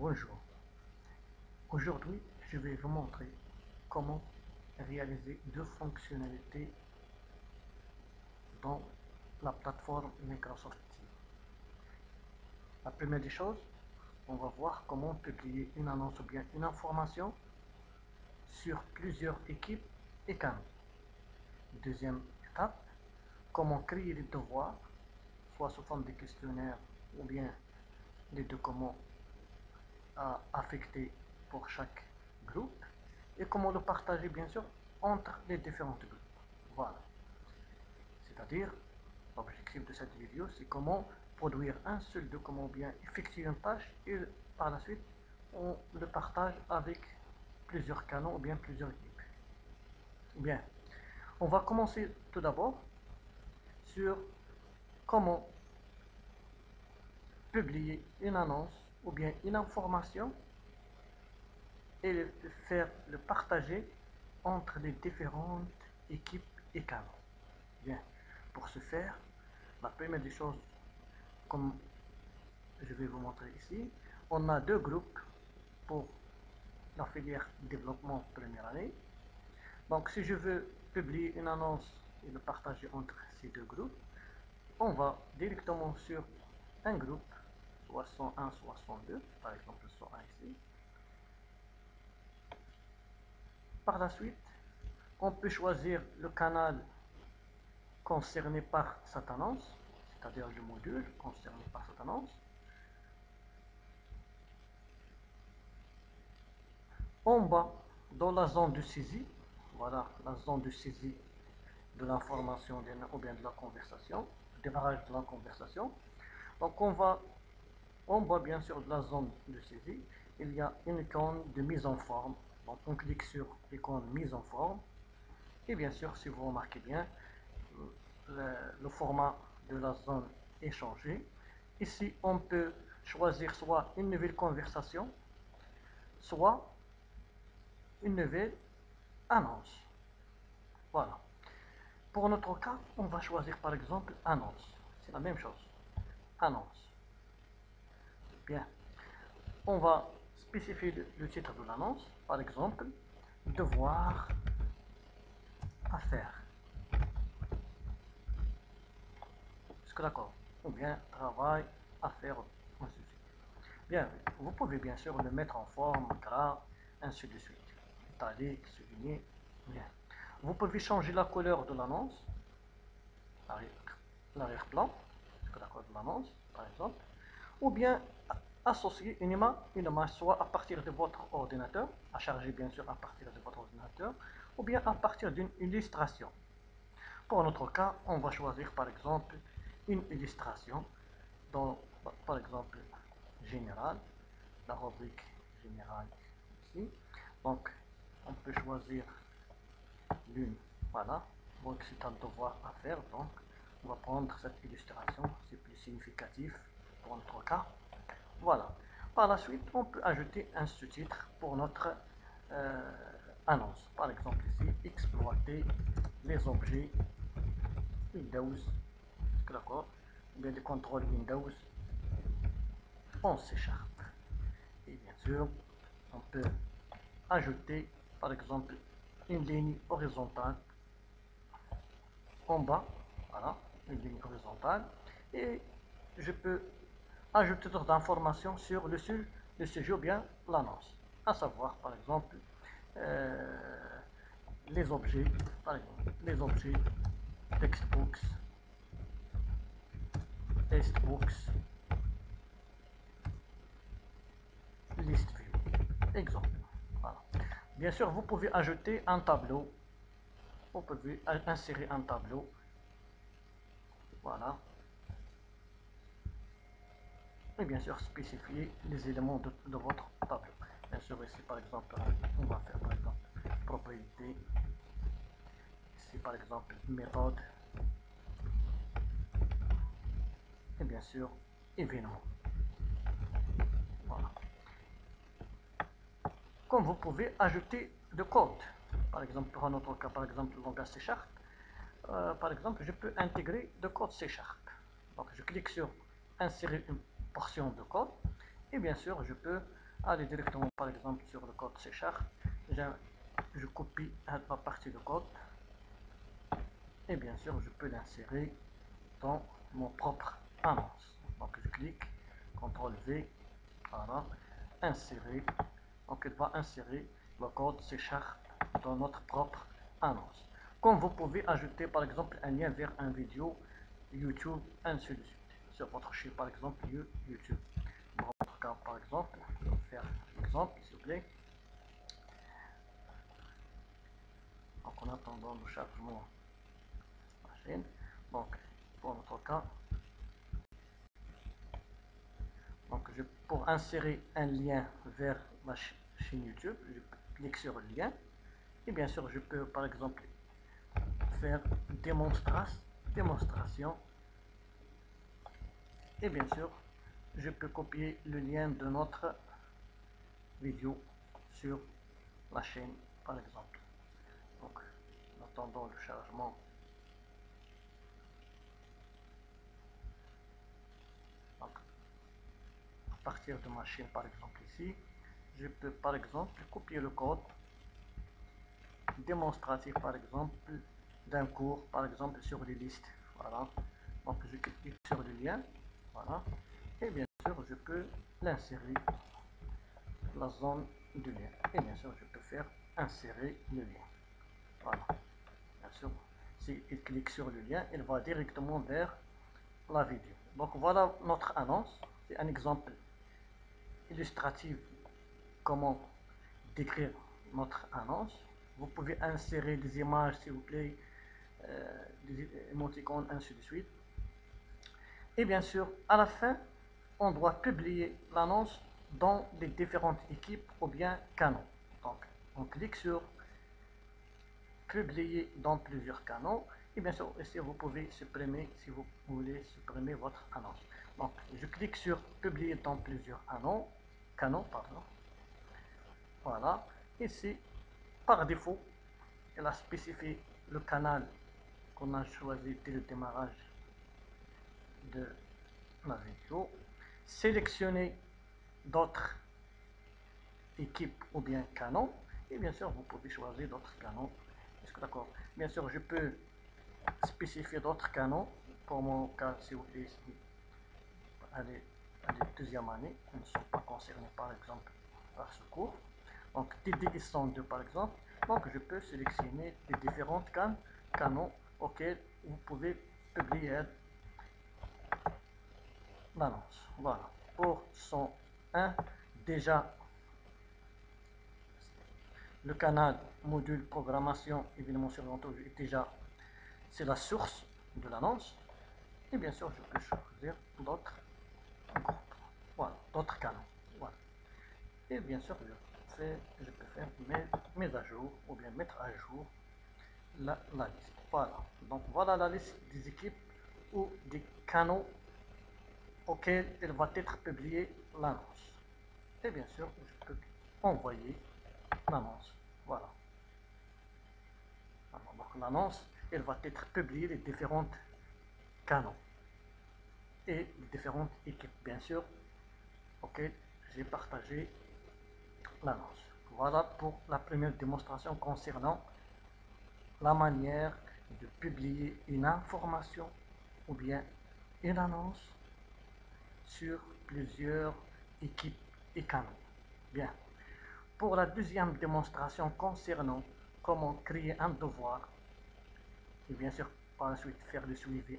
Bonjour. Aujourd'hui, je vais vous montrer comment réaliser deux fonctionnalités dans la plateforme Microsoft Teams. La première des choses, on va voir comment publier une annonce ou bien une information sur plusieurs équipes et canaux. Deuxième étape, comment créer des devoirs, soit sous forme de questionnaires ou bien des documents à affecter pour chaque groupe et comment le partager bien sûr entre les différents groupes. Voilà. C'est-à-dire, l'objectif de cette vidéo, c'est comment produire un seul document, bien effectuer une tâche et par la suite, on le partage avec plusieurs canaux ou bien plusieurs équipes. Bien, on va commencer tout d'abord sur comment publier une annonce ou bien une information et faire le partager entre les différentes équipes et canaux. Bien, pour ce faire, la première des choses, comme je vais vous montrer ici, on a deux groupes pour la filière développement première année. Donc si je veux publier une annonce et le partager entre ces deux groupes, on va directement sur un groupe, soit 101, soit 102, par exemple 101 ici. Par la suite, on peut choisir le canal concerné par cette annonce, c'est-à-dire le module concerné par cette annonce. En bas, dans la zone de saisie, voilà la zone de saisie de l'information ou bien de la conversation, démarrage de la conversation. Donc on va en bas bien sûr de la zone de saisie, il y a une icône de mise en forme. Donc on clique sur l'icône mise en forme et bien sûr si vous remarquez bien, le format de la zone est changé. Ici on peut choisir soit une nouvelle conversation, soit une nouvelle annonce. Voilà. Pour notre cas, on va choisir par exemple annonce. C'est la même chose. Annonce. Bien. On va spécifier le titre de l'annonce. Par exemple, devoir à faire. Est-ce d'accord? Ou bien travail à faire. Ainsi de suite. Bien, vous pouvez bien sûr le mettre en forme, gras, ainsi de suite. Italique, souligné. Bien. Vous pouvez changer la couleur de l'annonce, l'arrière-plan, de l'annonce, par exemple, ou bien associer une image soit à partir de votre ordinateur, à charger bien sûr à partir de votre ordinateur, ou bien à partir d'une illustration. Pour notre cas, on va choisir par exemple une illustration dans, par exemple, général, la rubrique générale ici. Donc, on peut choisir l'une, voilà. Donc, c'est un devoir à faire, donc on va prendre cette illustration, c'est plus significatif pour notre cas. Voilà. Par la suite, on peut ajouter un sous-titre pour notre annonce. Par exemple ici, exploiter les objets Windows, d'accord, ou bien le contrôle Windows en C#. Et bien sûr, on peut ajouter par exemple une ligne horizontale en bas, voilà, une ligne horizontale, et je peux ajouter d'autres informations sur le sujet ou bien l'annonce, à savoir par exemple les objets, par exemple les objets textbooks, testbooks, list view, exemple. Voilà. Bien sûr, vous pouvez ajouter un tableau, vous pouvez insérer un tableau, voilà. Et bien sûr spécifier les éléments de votre tableau. Bien sûr ici par exemple, on va faire par exemple propriété, ici par exemple méthode, et bien sûr événement. Voilà. Comme vous pouvez ajouter de code, par exemple pour un autre cas, par exemple le langage C#, par exemple je peux intégrer de code C#. Donc je clique sur insérer une portion de code et bien sûr je peux aller directement par exemple sur le code C#, je copie la partie de code et bien sûr je peux l'insérer dans mon propre annonce. Donc je clique, CTRL V, voilà, insérer. Donc il va insérer le code C# dans notre propre annonce. Comme vous pouvez ajouter par exemple un lien vers une vidéo YouTube, ainsi de suite, sur votre chaîne par exemple YouTube. Dans votre cas par exemple, je vais faire un exemple s'il vous plaît. Donc en attendant le chargement de la chaîne, donc pour notre cas, donc pour insérer un lien vers ma chaîne YouTube, je clique sur le lien et bien sûr je peux par exemple faire démonstration et bien sûr je peux copier le lien de notre vidéo sur la chaîne par exemple. Donc en attendant le chargement, donc, à partir de ma chaîne par exemple ici, je peux par exemple copier le code démonstratif par exemple d'un cours par exemple sur les listes. Voilà, donc je clique sur le lien, voilà, et bien sûr je peux l'insérer la zone du lien et bien sûr je peux faire insérer le lien. Voilà, bien sûr s'il clique sur le lien, il va directement vers la vidéo. Donc voilà notre annonce, c'est un exemple illustratif comment décrire notre annonce. Vous pouvez insérer des images s'il vous plaît, des émoticônes, ainsi de suite. Et bien sûr, à la fin, on doit publier l'annonce dans les différentes équipes ou bien canaux. Donc, on clique sur publier dans plusieurs canaux. Et bien sûr, ici, vous pouvez supprimer si vous voulez supprimer votre annonce. Donc, je clique sur publier dans plusieurs canaux, pardon. Voilà. Ici, par défaut, elle a spécifié le canal qu'on a choisi dès le démarrage de la vidéo. Sélectionner d'autres équipes ou bien canaux. Et bien sûr, vous pouvez choisir d'autres canaux. Est-ce que d'accord? Bien sûr, je peux spécifier d'autres canaux. Pour mon cas, si vous voulez, allez, deuxième année, ils ne sont pas concernés par exemple par ce cours. Donc, TDI 102 par exemple. Donc, je peux sélectionner les différents canaux auxquels vous pouvez publier l'annonce. Voilà. Pour 101, déjà, le canal module programmation événementiel est déjà, c'est la source de l'annonce. Et bien sûr, je peux choisir d'autres groupes. Voilà, d'autres canaux. Voilà. Et bien sûr, je peux faire mes à jour ou bien mettre à jour la liste. Voilà. Donc voilà la liste des équipes ou des canaux auxquels il va être publié l'annonce. Et bien sûr, je peux envoyer l'annonce. Voilà. Alors, donc l'annonce, elle va être publiée les différents canaux et les différentes équipes, bien sûr, auxquelles j'ai partagé l'annonce. Voilà pour la première démonstration concernant la manière de publier une information ou bien une annonce sur plusieurs équipes et canaux. Bien. Pour la deuxième démonstration concernant comment créer un devoir et bien sûr par la suite faire le suivi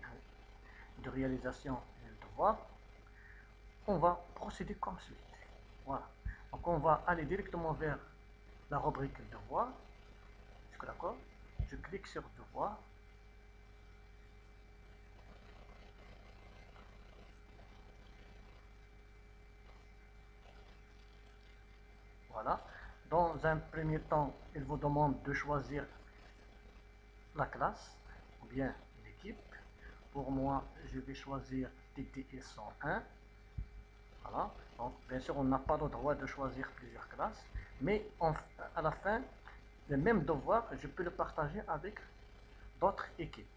de réalisation du devoir, on va procéder comme suit. Voilà. Donc on va aller directement vers la rubrique devoir. Est-ce que d'accord? Je clique sur devoir. Voilà. Dans un premier temps, il vous demande de choisir la classe ou bien l'équipe. Pour moi, je vais choisir TTE 101. Voilà. Donc, bien sûr, on n'a pas le droit de choisir plusieurs classes, mais à la fin, le même devoir, je peux le partager avec d'autres équipes.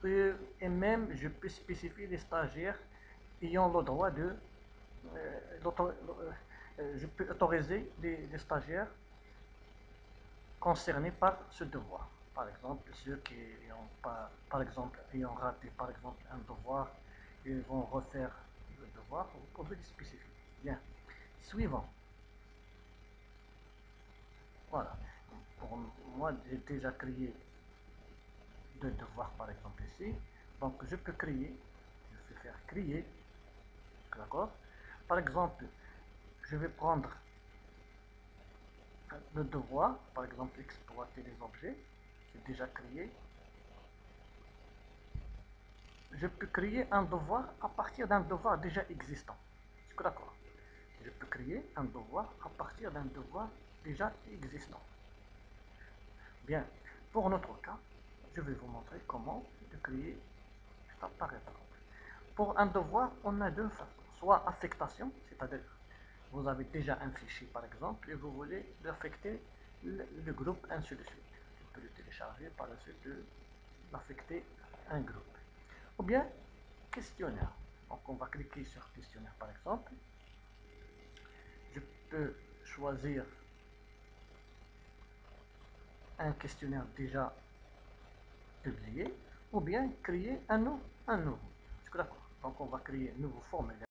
Et même, je peux spécifier les stagiaires ayant le droit de je peux autoriser les stagiaires concernés par ce devoir. Par exemple, ceux qui ont pas, par exemple, ayant raté par exemple un devoir, ils vont refaire le devoir, vous pouvez le spécifier. Bien. Suivant. Voilà. Pour moi, j'ai déjà créé deux devoirs par exemple ici. Donc je peux créer, je vais faire créer, d'accord. Par exemple, je vais prendre le devoir, par exemple exploiter les objets, c'est déjà créé. Je peux créer un devoir à partir d'un devoir déjà existant. D'accord. Je peux créer un devoir à partir d'un devoir déjà existant. Bien, pour notre cas, je vais vous montrer comment de créer étape par étape. Pour un devoir, on a deux façons. Soit affectation, c'est-à-dire vous avez déjà un fichier par exemple et vous voulez l'affecter le groupe ainsi de suite. Vous pouvez le télécharger par la suite de l'affecter à un groupe. Ou bien questionnaire. Donc on va cliquer sur questionnaire par exemple. Je peux choisir un questionnaire déjà publié ou bien créer un nouveau. Donc on va créer un nouveau formulaire.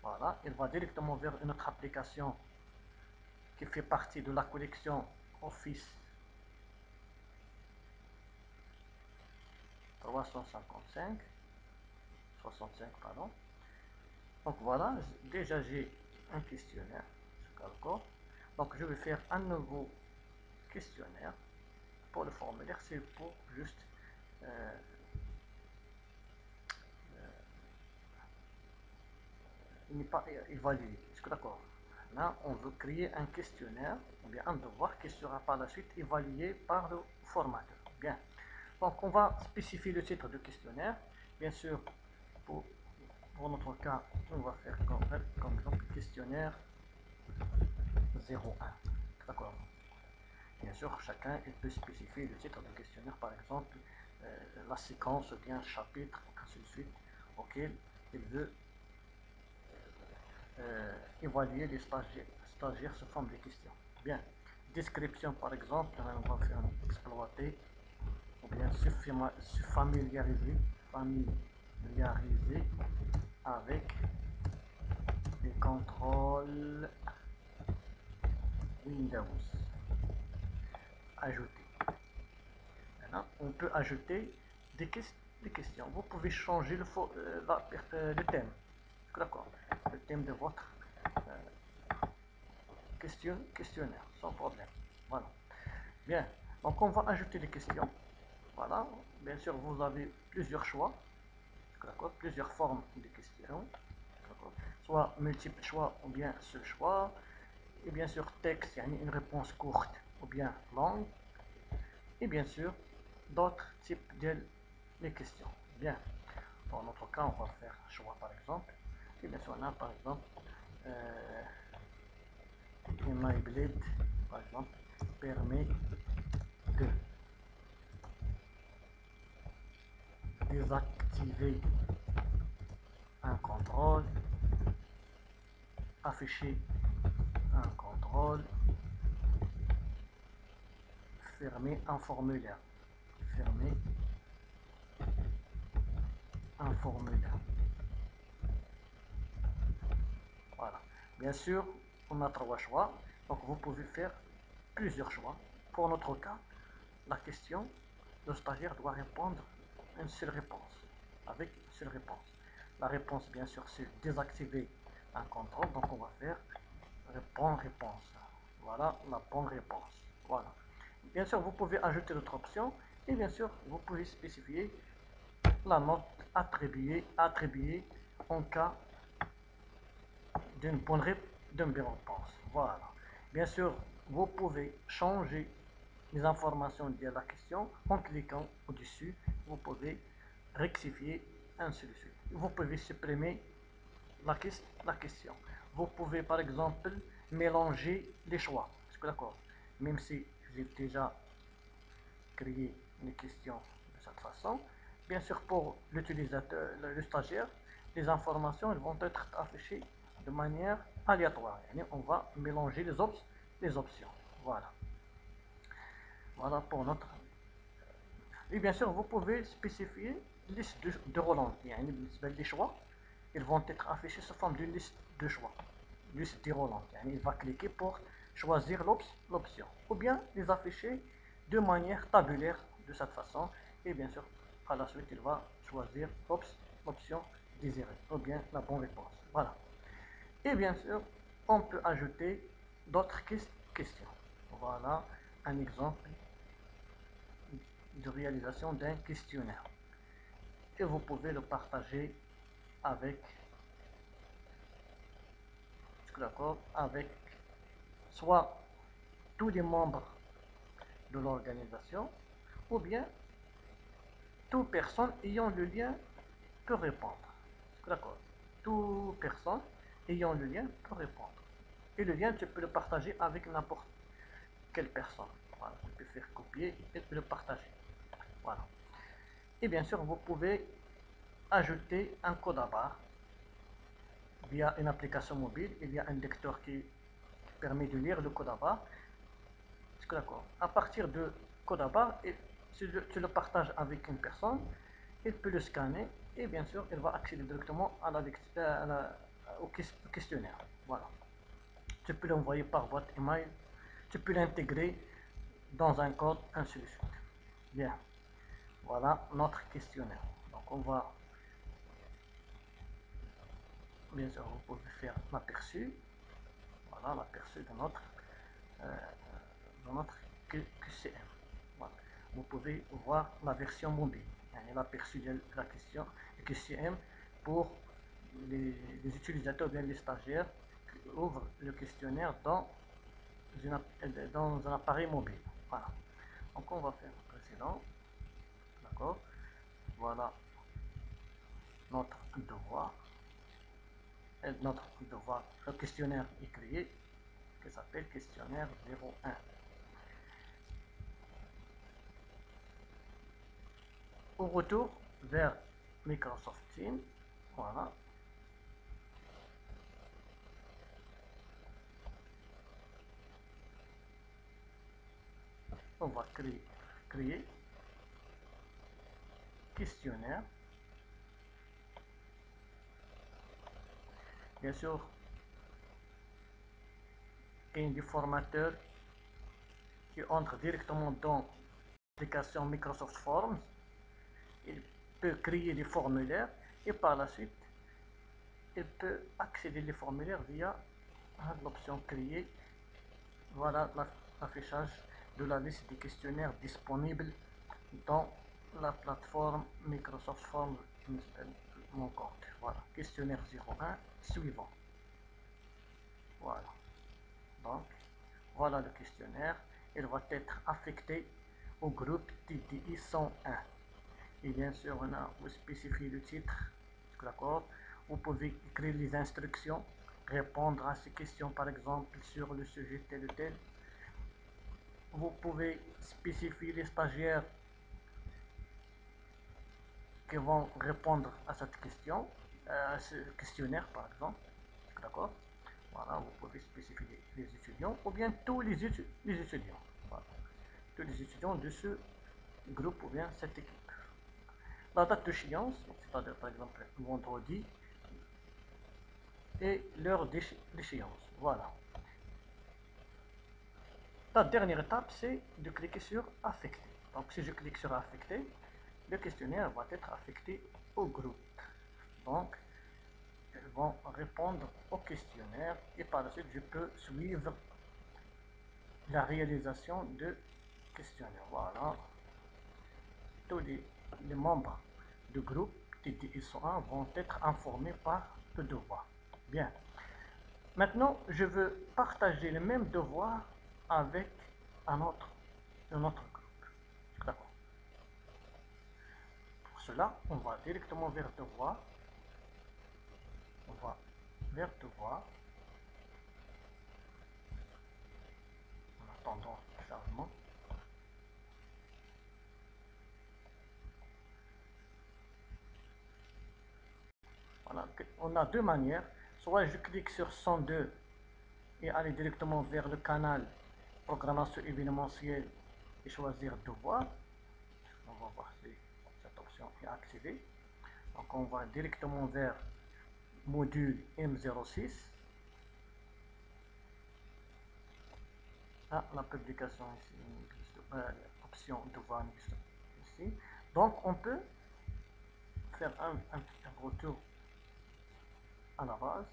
Voilà, il va directement vers une autre application qui fait partie de la collection Office 355, 65 pardon. Donc voilà, déjà j'ai un questionnaire, donc je vais faire un nouveau questionnaire. Pour le formulaire, c'est pour juste il n'est pas évalué. Est-ce que d'accord? Là, on veut créer un questionnaire, ou bien un devoir qui sera par la suite évalué par le formateur. Bien. Donc, on va spécifier le titre du questionnaire. Bien sûr, pour notre cas, on va faire comme exemple questionnaire 01. D'accord. Bien sûr, chacun il peut spécifier le titre du questionnaire, par exemple, la séquence ou bien chapitre, ainsi de suite, auquel il veut évaluer les stagiaires sous forme de questions. Bien, description par exemple, on va faire exploiter ou bien se familiariser avec les contrôles Windows. Ajouter. Maintenant, on peut ajouter des questions. Vous pouvez changer le thème. D'accord. Le thème de votre questionnaire, sans problème. Voilà. Bien. Donc, on va ajouter des questions. Voilà. Bien sûr, vous avez plusieurs choix. D'accord. Plusieurs formes de questions. Soit multiple choix ou bien seul choix. Et bien sûr, texte, une réponse courte ou bien longue. Et bien sûr, d'autres types de questions. Bien. Dans notre cas, on va faire choix par exemple. Et bien sûr, on a par exemple Enabled, par exemple, permet de désactiver un contrôle, afficher un contrôle, fermer un formulaire, fermer un formulaire. Voilà. Bien sûr, on a trois choix, donc vous pouvez faire plusieurs choix. Pour notre cas, la question, le stagiaire doit répondre une seule réponse, avec une seule réponse. La réponse, bien sûr, c'est désactiver un contrôle, donc on va faire réponse. Voilà la bonne réponse. Voilà. Bien sûr, vous pouvez ajouter d'autres options et bien sûr, vous pouvez spécifier la note attribuée en cas d'une bonne réponse. Voilà. Bien sûr, vous pouvez changer les informations liées à la question en cliquant au-dessus. Vous pouvez rectifier ainsi de suite. Vous pouvez supprimer la question. Vous pouvez par exemple mélanger les choix. D'accord. Même si j'ai déjà créé une question de cette façon, bien sûr pour l'utilisateur, le stagiaire, les informations elles vont être affichées de manière aléatoire. On va mélanger les options. Voilà. Voilà pour notre. Et bien sûr, vous pouvez spécifier liste de Roland. Les choix, ils vont être affichés sous forme d'une liste de choix. Liste de Roland. Il va cliquer pour choisir l'option. Ou bien les afficher de manière tabulaire de cette façon. Et bien sûr, à la suite, il va choisir l'option désirée. Ou bien la bonne réponse. Voilà. Et bien sûr, on peut ajouter d'autres questions. Voilà un exemple de réalisation d'un questionnaire. Et vous pouvez le partager avec, avec soit tous les membres de l'organisation ou bien toute personne ayant le lien peut répondre. D'accord. Toute personne ayant le lien peut répondre. Et le lien, tu peux le partager avec n'importe quelle personne. Voilà. Tu peux faire copier et le partager. Voilà. Et bien sûr, vous pouvez ajouter un code à barre via une application mobile. Il y a un lecteur qui permet de lire le code à barre. D'accord. À partir de code à barre, si tu le partages avec une personne, il peut le scanner et bien sûr, il va accéder directement au questionnaire. Voilà. Tu peux l'envoyer par boîte email, tu peux l'intégrer dans un code, ainsi de suite. Bien. Voilà notre questionnaire. Donc on va, bien sûr, vous pouvez faire l'aperçu. Voilà l'aperçu de notre QCM. Voilà. Vous pouvez voir la version mobile, l'aperçu de la question du QCM pour les utilisateurs, bien les stagiaires qui ouvrent le questionnaire dans un appareil mobile. Voilà. Donc on va faire le précédent. D'accord. Voilà notre devoir. Et notre devoir, le questionnaire est créé, qui s'appelle questionnaire 01. Au retour vers Microsoft Teams, voilà. On va créer questionnaire. Bien sûr, il y a des formateurs qui entrent directement dans l'application Microsoft Forms. Il peut créer des formulaires et par la suite, il peut accéder aux formulaires via l'option créer. Voilà l'affichage de la liste des questionnaires disponibles dans la plateforme Microsoft Forms. Mon compte. Voilà, questionnaire 01 suivant. Voilà. Donc, voilà le questionnaire. Il va être affecté au groupe TTI 101. Et bien sûr, on a spécifié le titre. D'accord. Vous pouvez écrire les instructions, répondre à ces questions, par exemple, sur le sujet tel ou tel. Vous pouvez spécifier les stagiaires qui vont répondre à cette question, à ce questionnaire, par exemple. D'accord. Voilà, vous pouvez spécifier les étudiants ou bien tous les étudiants. Voilà. Tous les étudiants de ce groupe ou bien cette équipe. La date d'échéance, c'est-à-dire par exemple vendredi, et l'heure d'échéance. Voilà. La dernière étape, c'est de cliquer sur affecter. Donc si je clique sur affecter, le questionnaire va être affecté au groupe. Donc, ils vont répondre au questionnaire et par la suite, je peux suivre la réalisation de questionnaire. Voilà. Tous les membres du groupe TTI101 vont être informés par le devoir. Bien. Maintenant, je veux partager le même devoir avec un autre groupe. D'accord. Pour cela, on va directement vers devoir. On va vers devoir. En attendant le chargement. Voilà. On a deux manières. soit je clique sur 102 et aller directement vers le canal programmation événementielle et choisir devoir. On va voir si cette option est activée. Donc on va directement vers module M06. Ah, la publication ici, option devoir ici. Donc on peut faire un retour à la base.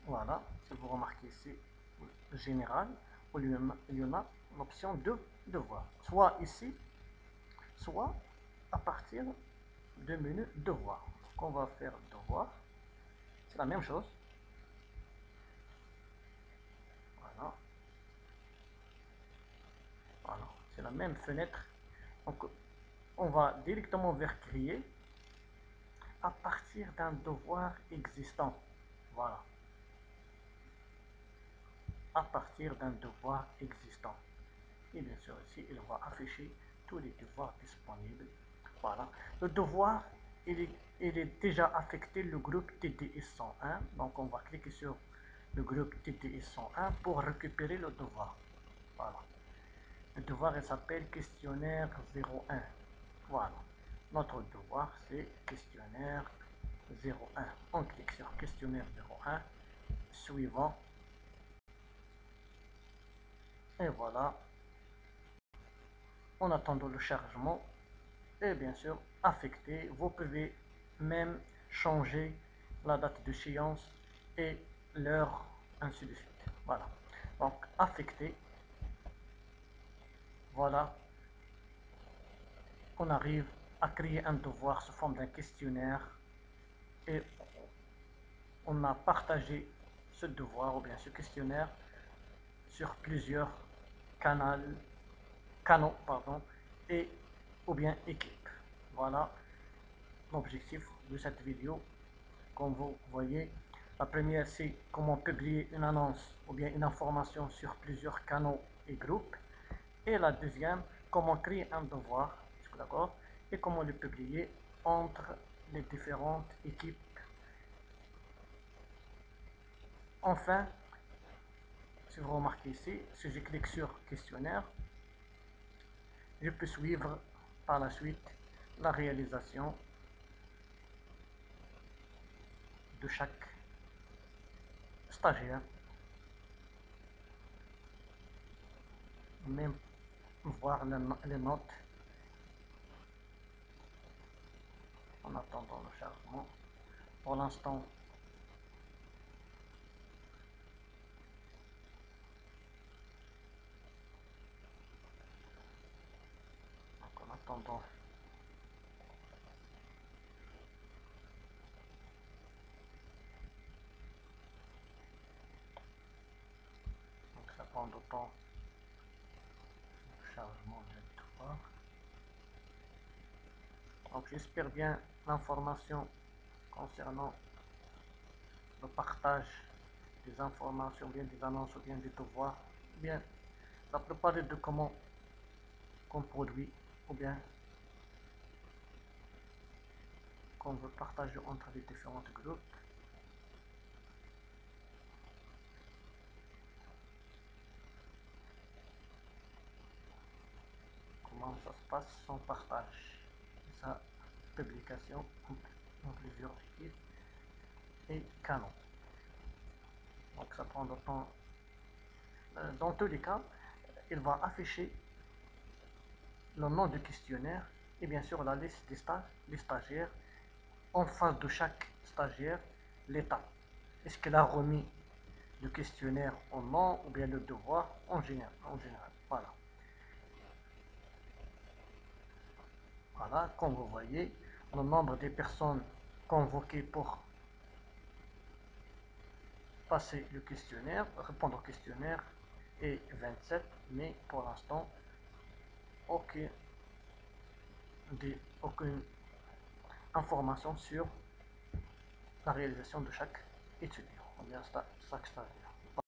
Voilà, si vous remarquez ici, général, il y en a l'option de devoir, soit ici, soit à partir du menu devoir. Donc on va faire devoir, c'est la même chose. Voilà, voilà, c'est la même fenêtre. Donc on va directement vers créer à partir d'un devoir existant. Voilà, à partir d'un devoir existant. Et bien sûr ici il va afficher tous les devoirs disponibles. Voilà, le devoir il est déjà affecté le groupe TDI 101. Donc on va cliquer sur le groupe TDI 101 pour récupérer le devoir. Voilà, le devoir il s'appelle questionnaire 01. Voilà, notre devoir c'est questionnaire 01. On clique sur questionnaire 01, suivant, et voilà, en attendant le chargement. Et bien sûr affecter, vous pouvez même changer la date d'échéance et l'heure, ainsi de suite. Voilà, donc affecter, voilà, on arrive à créer un devoir sous forme d'un questionnaire et on a partagé ce devoir ou bien ce questionnaire sur plusieurs canaux pardon, et ou bien équipes. Voilà l'objectif de cette vidéo. Comme vous voyez, la première c'est comment publier une annonce ou bien une information sur plusieurs canaux et groupes, et la deuxième comment créer un devoir, d'accord, et comment le publier entre les différentes équipes. Enfin, si vous remarquez ici, si je clique sur questionnaire, je peux suivre par la suite la réalisation de chaque stagiaire, même voir les notes en attendant le chargement. Pour l'instant, en attendant donc ça prend du temps le chargement du devoir. Donc j'espère bien l'information concernant le partage des informations, bien des annonces ou bien des devoirs, bien la plupart des documents qu'on produit ou bien qu'on veut partager entre les différents groupes. Comment ça se passe son partage, sa publication en plusieurs équipes et canaux. Donc ça prend du temps. Dans tous les cas, il va afficher le nom du questionnaire et bien sûr la liste des stagiaires, en face de chaque stagiaire l'état. Est-ce qu'il a remis le questionnaire en nom ou bien le devoir en général. Voilà. Voilà, comme vous voyez, le nombre des personnes convoquées pour passer le questionnaire, répondre au questionnaire est 27, mais pour l'instant, aucune information sur la réalisation de chaque étudiant, ou bien chaque stagiaire.